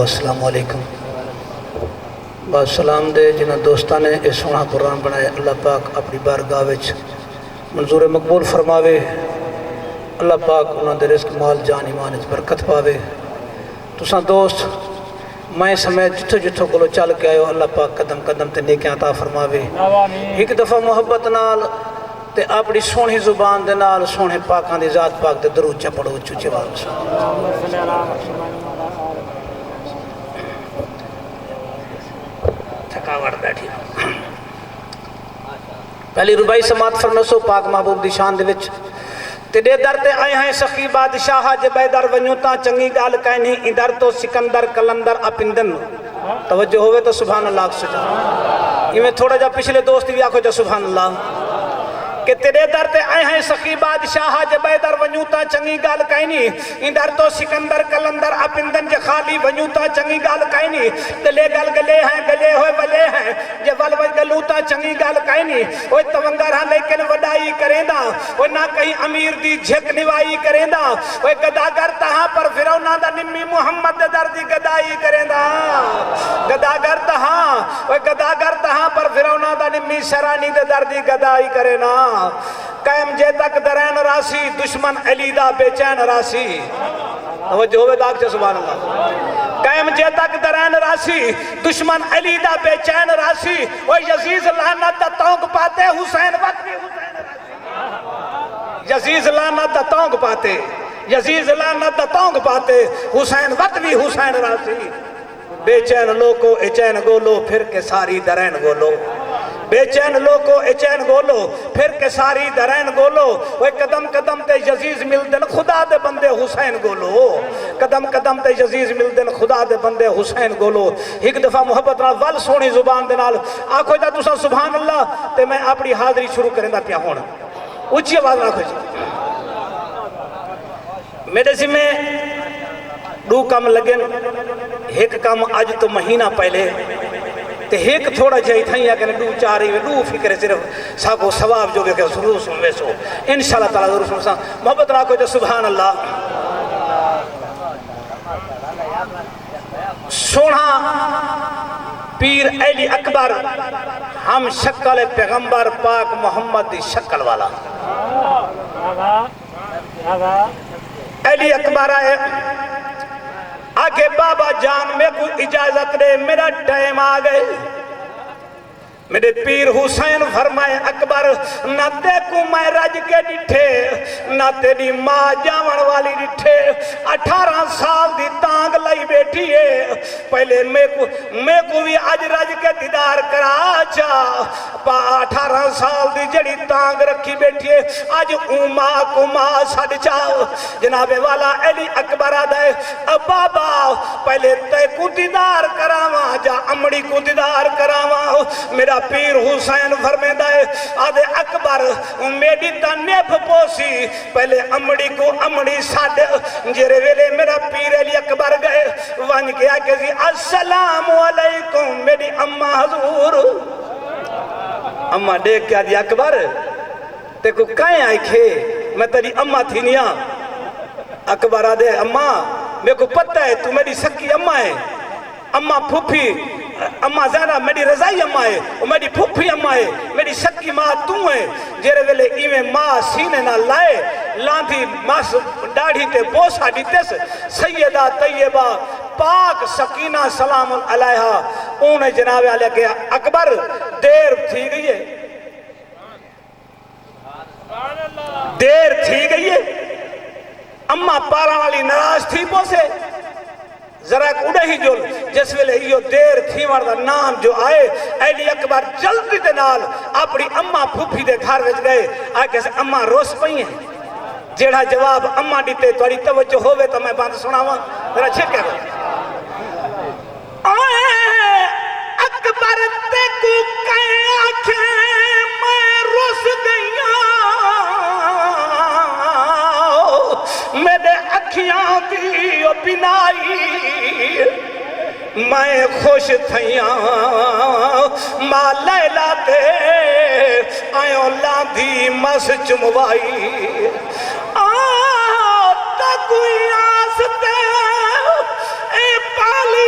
السلام علیکم. بات سلام دے جنہ دوستان نے اس سونا قرآن بنائے. اللہ پاک اپنی بارگاہ وچ منظور مقبول فرماوے. اللہ پاک انہوں دے رزق مال جان ایمان وچ برکت پاوے. تساں دوست میں سمیت جتھو جتھو کولو چل کے آئے ہو اللہ پاک قدم قدم تے نیکیاں عطا فرماوے. ایک دفعہ محبت نال تے اپنی سونی زبان دے نال سونے پاکاں دی ذات پاک تے درود چا پڑھو چوچے والا. تھکاوٹ بیٹھی پہلی ربائی سماعت فرمسو پاک محبوب دی شان دے وچ. تیرے در تے آئے ہیں سخی بادشاہ جبے در ونیو تا چنگی گال کہنی ادھر تو سکندر کلندر اپندن. توجہ ہوئے تو سبحان اللہ سجا. یہ میں تھوڑا جا پچھلے دوست بھی آکھو جا سبحان اللہ کہ تیرے در تے آئے ہیں سخی بادشاہ جبے در ونیو تا چنگی گال کہنی ادھر تو سکندر کلندر اپندن جے خالی ونیو تا چنگی گال کہنی گلے گل گلے ہیں گلے ہوئے بلے ہیں جے ول ول گلو تا چنگی گال کہنی اوہ تونگر ہاں لیکن وڈائی کریں دا اوہ نہ کہیں امیر دی جھک نوائی کریں دا اوہ گداگر تہاں پر فیرونہ دا نمی محمد در دی گدائی کریں دا گداگر تہاں پر فیرونہ دا نمی شرانی در دی گدائی کریں نا. قائم جے تک درین راسی دشمن علی دا بے چین راسی. توجہ ہوئے داک چا سبحان اللہ. قائم جے تک درین راسی دشمن علی دا بے چین راسی وہ یزیز لعنت دا تونگ پاتے حسین وقت بھی حسین راسی. یزیز لعنت دا تونگ پاتے یزیز لعنت دا تونگ پاتے حسین وقت بھی حسین راسی. بے چین لوکو اے چین گولو پھر کے ساری درین گولو. بے چین لوکو اے چین گولو پھر کے ساری درین گولو. وہ قدم قدم تے یزیز ملدن خدا دے بندے حسین گولو. قدم قدم تے یزیز ملدن خدا دے بندے حسین گولو. ایک دفعہ محبت نال ول سونی زبان دے نال آکھو جا تسا سبحان اللہ تے میں اپنی حاضری شروع کریں دا پیا ہونا. اچھی آواز آکھو جی. میرے ذمہ دو کام لگن. ایک کام آج تو مہینہ پہلے تے ایک تھوڑا جائی تھا یا کہ دو چاری میں دو فکر صرف ساکو ثواب جو کہ ضرور سن ویسو انشاءاللہ تعالیٰ ضرور سن ویسو. محبت راکو جو سبحان اللہ. سونا پیر علی اکبر ہم شکل پیغمبر پاک محمد دی شکل والا. علی اکبر آئے آگے بابا جان میں کوئی اجازت دے میرا ٹائم آگئے. میرے پیر حسین فرمائے اکبر نہ دیکھوں میں رج کے ڈٹھے نہ تیری ماں جاون والی ڈٹھے. 18 سال دی تانگ لئی بیٹھی ہے. پہلے میں کو بھی آج رج کے دیدار کرا چا. 18 سال دی جڑی تانگ رکھی بیٹھی ہے آج ماں کو ماں سڑ چاو. جناب والا علی اکبر آدھے بابا پہلے تے کو دیدار کراواں جا امڑی کو دیدار کراواں. میرا پیر حسین فرمیدہ ہے آدھے اکبر میری تنیف پوسی پہلے امڑی کو امڑی ساڑھ. جرے ویلے میرا پیر علی اکبر گئے وانج کیا کہ السلام علیکم میری اممہ حضور. اممہ دیکھ کیا دی اکبر تے کو کہیں آئی کھے میں تیری اممہ تھی نیا. اکبر آدھے اممہ میرے کو پتہ ہے تو میری سکی اممہ ہے. اممہ پھوپھی اممہ زہرہ میری رضائی اممہ ہے اور میری پھوپھی اممہ ہے میری سکی ماں تو ہے. جیرے ویلے ایویں ماں سینے نہ لائے لاندھی ماس ڈاڑھی تے بوسا دیتے سیدہ طیبہ پاک سکینہ سلام علیہا. انہیں جناب علیہ کہ اکبر دیر تھی گئی ہے دیر تھی گئی ہے. اممہ پارا والی نراز تھی بوسے ذرا ایک اڑے ہی جل جس ویلے یہ دیر تھی مردہ نام جو آئے علی اکبر جلدی دے نال اپنی اممہ پھوپھی دے گھر وچ گئے. آئے کیسے اممہ روس پئی ہیں جیڑا جواب اممہ دیتے توڑی توجہ ہوئے تو میں باندھ سنا ہوا ذرا چھکے گا. آئے اکبر تے کو کہیں آنکھیں میں روس گئیاں میرے اکھیاں دی بینائی میں خوش تھیاں ماں لیلہ تے آئیوں لاندھی مس چموائی. آتا کوئی آستے اے پالی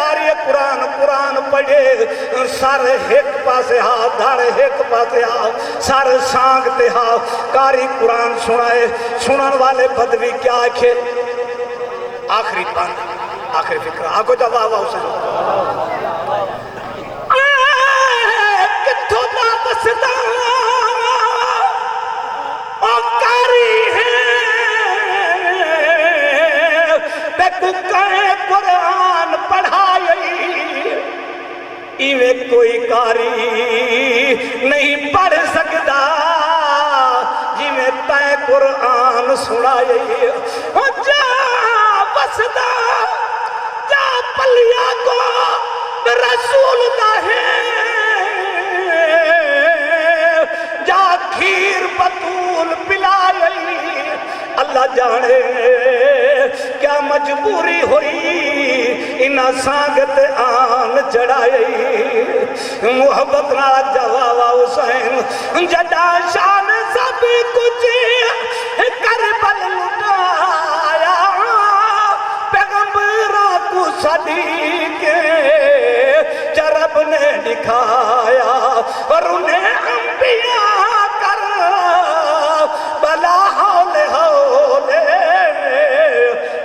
کاری قرآن قرآن پڑھے سر ایک پاسے ہاں دھڑ ایک پاسے ہاں سر سانگتے ہاں کاری قرآن سنائے سنن والے بدوی کیا کھے آخری بند آخری فکر آگو جا واہ واہ حسین کتھو دا بسدا او کاری ہے بیکو کہے قرآن پڑھائی ایویں کوئی کاری نہیں پڑھ سکتا جیویں تے قرآن سنائی جا بسدا جا پلیا کو رسول دا ہے جا کھیر بطول پلائی اللہ جانے کیا مجبوری ہوئی انہ سانگت آن چڑھائی محبت نہ جواب حسین جدا شان سب کچھ کربل لٹایا پیغمبروں کو صدیق چرب نے دکھایا اور انہیں انبیاء کر بلا ہولے ہولے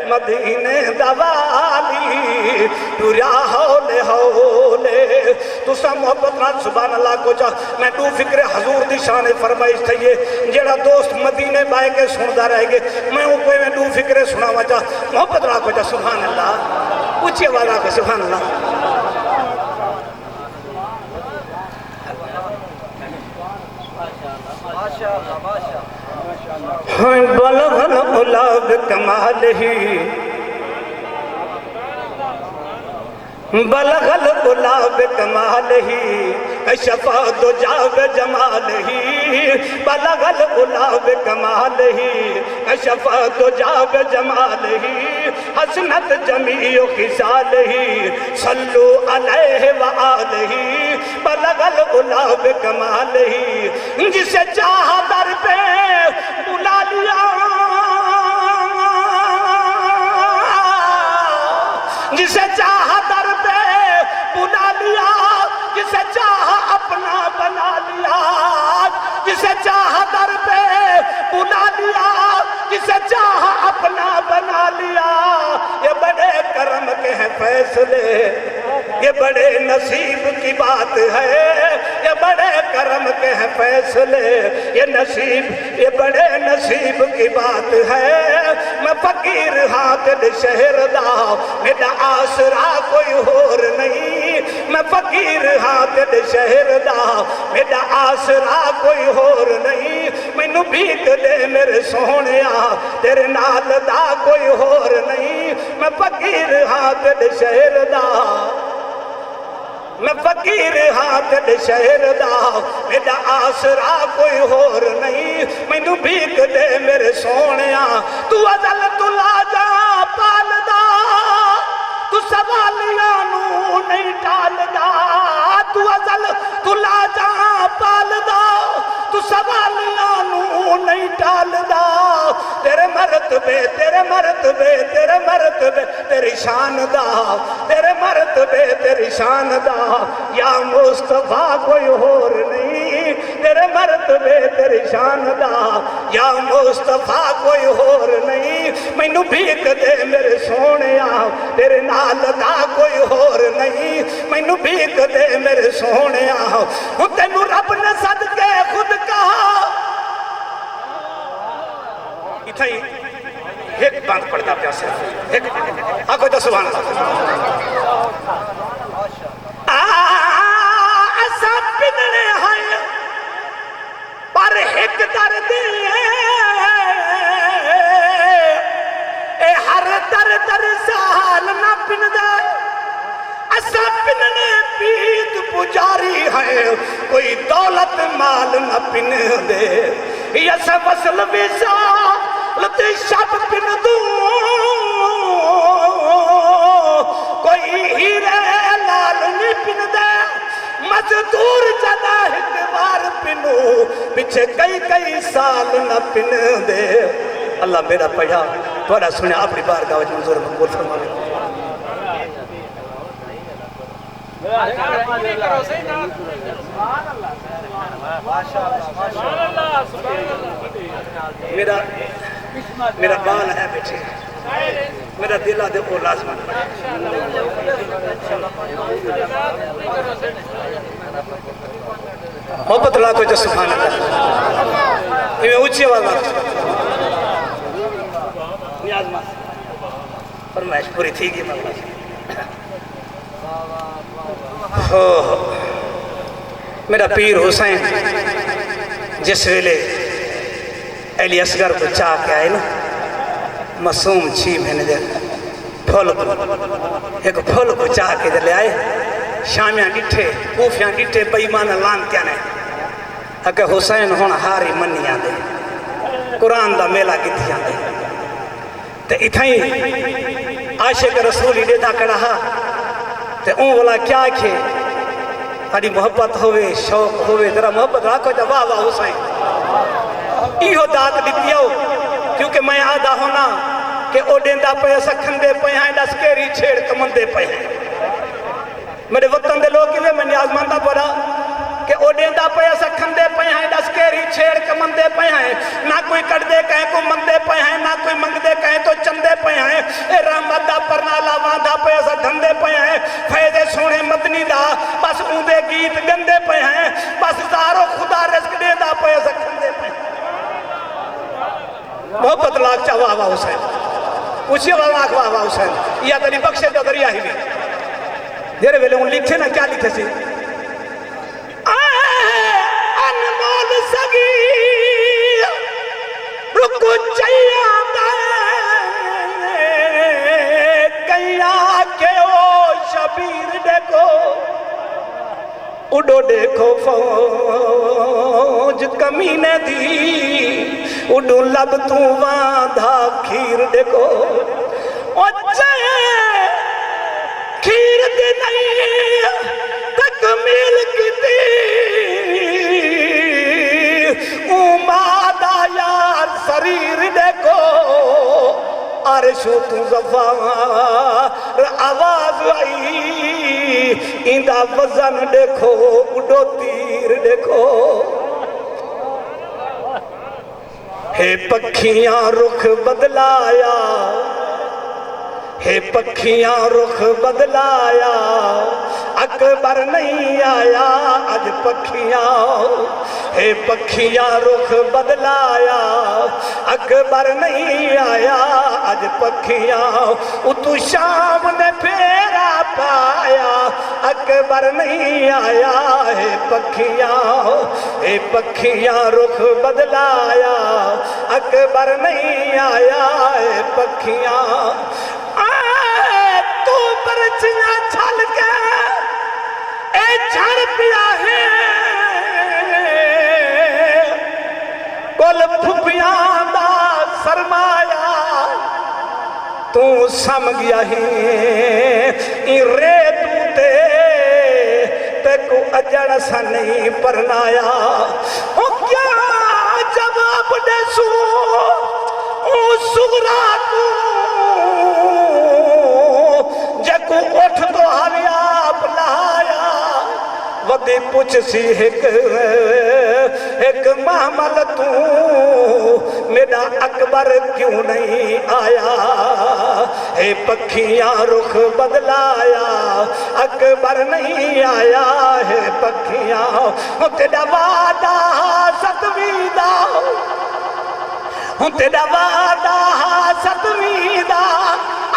مدینے دوالی ٹوریا ہولے ہولے تو سا محبت نال سبحان اللہ کو چاہ میں دو فکر حضور دی شان فرمائش تھئیے جیڑا دوست مدینے بائے کے سندہ رہے گے میں وہ کوئی میں دو فکر سنا ہوا چاہ محبت نال کو چاہ سبحان اللہ اچھے والا کو سبحان اللہ بلغ العلا بکمالہ بلغ العلا بکمالہ کشف دجا بجمالہ بلغ العلا بکمالہ کشف دجا بجمالہ حسنت جمیع خصالہ صلو علیہ وآلہ بلغ العلا بکمالہ جسے چاہا در پہ بلا لیا جسے چاہا در پہ بلا لیا جسے چاہا اپنا بنا لیا جسے چاہا در پہ بلا لیا جسے چاہا اپنا بنا لیا یہ بڑے کرم کے ہیں فیصلے یہ بڑے نصیب کی بات ہے یہ بڑے کرم کے ہیں فیصلے یہ نصیب یہ بڑے نصیب کی بات ہے میں فقیر ہاں دل شہر دا میرا آسرا کوئی اور نہیں میں فقیر ہاں دل شہر دا میرا آسرا کوئی اور نہیں مینوں بھیک دے میرے سونیا تیرے نال دا کوئی اور نہیں میں فقیر ہاں دل شہر دا میں فقیر ہاں دل شہر دا میرا آسرا کوئی اور نہیں مینوں بھیک دے میرے سونیا تو ازل تو لاجا پال دا تو سوالیاں نو نہیں ٹال دا تو ازل تو لاجا پال دا تو سوالیاں نو نہیں ٹال دا تیرے مرتبے تیرے مرتبے تیرے مرتبے تیری شان دا تیرے مرتبے تیری شان دا یا مصطفیٰ کوئی اور نہیں تیرے مرتبے تیری شان دا یا مصطفیٰ کوئی اور نہیں مینوں بھیک دے میرے سونیا تیرے نال دا کوئی اور نہیں مینوں بھیک دے میرے سونیا تینوں رب نے صدقے خود کہا اتھا ہی ایک بند پڑھتا پیاسے ایک آگو جا سبحان اللہ ایسا پنڑے ہیں پر ایک درد اے ہر در سال نہ پن دے ایسا پنڑے پیت پجاری ہے کوئی دولت مال نہ پن دے ایسا وصل ویسا لتے شب پن دوں کوئی ہیرے لال نہیں پن دے مزدور جنا ہتوار پنو پچھے کئی سال نہ پن دے اللہ میرا پڑھا تھوڑا سنے اپنی بارگاہ وچ منظور مقبول فرمائے میرا بال ہے بیٹھے میرا دل آدھے کو لازمان محبت لا کوئی جو سبحان اللہ یہ اونچی آواز نیاز ماں فرمائش پوری تھی گی میرا پیر حسین جس ویلے علی اصغر کو چاہ کے آئے نا معصوم چھی میں نے پھول کو ایک پھول کو چاہ کے لے آئے شامیاں ڈٹھے کوفیاں ڈٹھے بےمان لان کیا نہیں اگر حسین ہونا ہاری منی آدھے قرآن دا میلہ کتھی آدھے تے اتھائیں عاشق رسولی دیتا کڑا تے اون والا کیا کھے ہاری محبت ہوئے شوق ہوئے ذرا محبت راکھو جا واہ واہ حسین ایہو داد دیتیاو کیونکہ میں آدھا ہونا کہ او دیندہ پہ سکھندے پہ ہیں ڈسکیری چھیڑ کمندے پہ ہیں میرے وطن دے لوگ کیوے میں نیاز ماندہ پڑا کہ او دیندہ پہ سکھندے پہ ہیں ڈسکیری چھیڑ کمندے پہ ہیں نہ کوئی کٹ دے کہیں کو مندے پہ ہیں نہ کوئی منگ دے کہیں تو چندے پہ ہیں اے رحمت دا پرنالا واندہ پہ ایسا دھندے پہ ہیں فیض سونے مدنی دا بس اوندے گیت گندے پہ ہیں بس زارو خدا رزق دے دا پہ ایسا کھندے پہ ہیں محبت لاکھ چاہ واہ واہ حسین پوچھئے واہ واہ حسین یا تری بخشے جو دریا ہی بھی جیرے ویلے ان لکھے نا کیا لکھے سی انمول سگی رکو چاہیا دے کیا کہ او شبیر دیکھو اڈو دیکھو فوج کمینے دی اڈو لب تو واندھا کھیر دیکھو کھیر دی نہیں تکمیل کی دی مادہ یار سریر دیکھو عرشو تو زفار آواز آئی اندہ وزن دیکھو اڈو تیر دیکھو ہے پکھیاں رخ بدلایا ہے پکھیاں رخ بدلایا اکبر نہیں آیا آج پکھیاں ہے پکھیاں رخ بدلایا اکبر نہیں آیا آج پکھیاں اتو شام نے پھیرا پایا اکبر نہیں آیا ہے پکھیاں رخ بدلایا اکبر نہیں آیا ہے پکھیاں تو برچیاں چھل کے اے جھڑ پیا ہے کل پھپیاں دا سرمایا تو سم گیا ہی رے تو تے کو اجڑ سا نہیں پرنایا او کیا جواب دے سو او سغرا کو جکو اٹھ تو حریاب لایا ودی پوچھ سی ایک محمل تو میرا اکبر کیوں نہیں آیا اے پکھیاں رخ بدلایا اکبر نہیں آیا ہے پکھیاں تیرا وعدہ ستویدہ تیرا وعدہ ستویدہ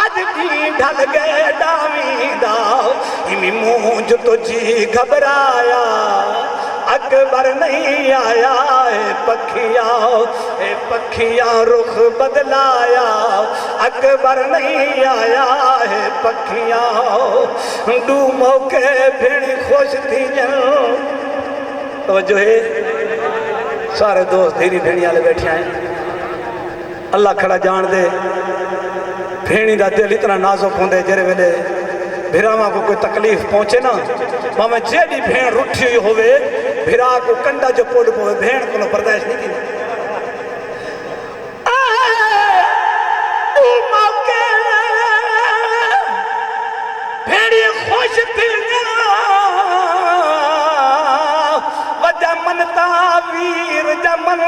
آج بھی ڈھل گئے ڈاویدہ ہمیں مونج تو جی گھبرایا اکبر نہیں آیا اے پکھیاں رخ بدلایا اکبر نہیں آیا ہے پکھیاں دو موقع بھیڑی خوش تھی جن توجہ ہے سارے دوست دھیری بھیڑی آلے بیٹھے آئیں اللہ کھڑا جان دے بھیڑی دا دل اتنا نازک ہوندے جرے ویلے بھیراما کو کوئی تکلیف پہنچے نا ماما جیڑی بھیڑ رٹھی ہوئی ہوئے بھیرا کو کنڈا جو پوڑ پوئے بھیڑ کو برداشت نہیں کی موقع بھیڑی خوش تھی تا ویر جمن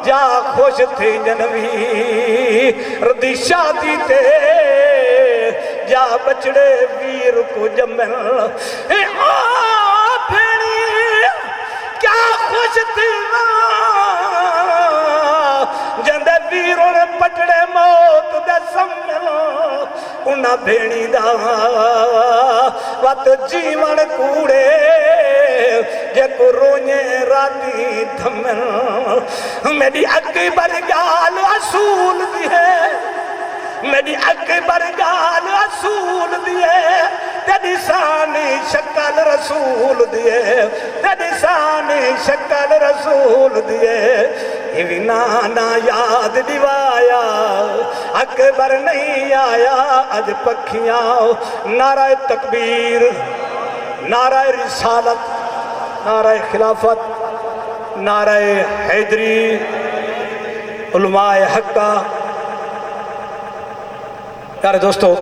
جا خوش تھی جنوی ردی شادی تے جا بچڑے ویر کو جمن بھیڑی کیا خوش تھی جندے ویروں نے پٹڑے موت دے سمن انہا بھیڑی دا وات جیون کوڑے جے کو رونے راتی دھمن میری اکبر گال اصول دی ہے میری اکبر گال اصول دی ہے تیری سانی شکل رسول دی ہے تیری سانی شکل رسول دی ہے یہ نانا یاد دیوایا اکبر نہیں آیا اج پکھیاں نعرہ تکبیر نعرہ رسالت نعرہ خلافت نعرہ حیدری علماء حقہ. پیارے دوستو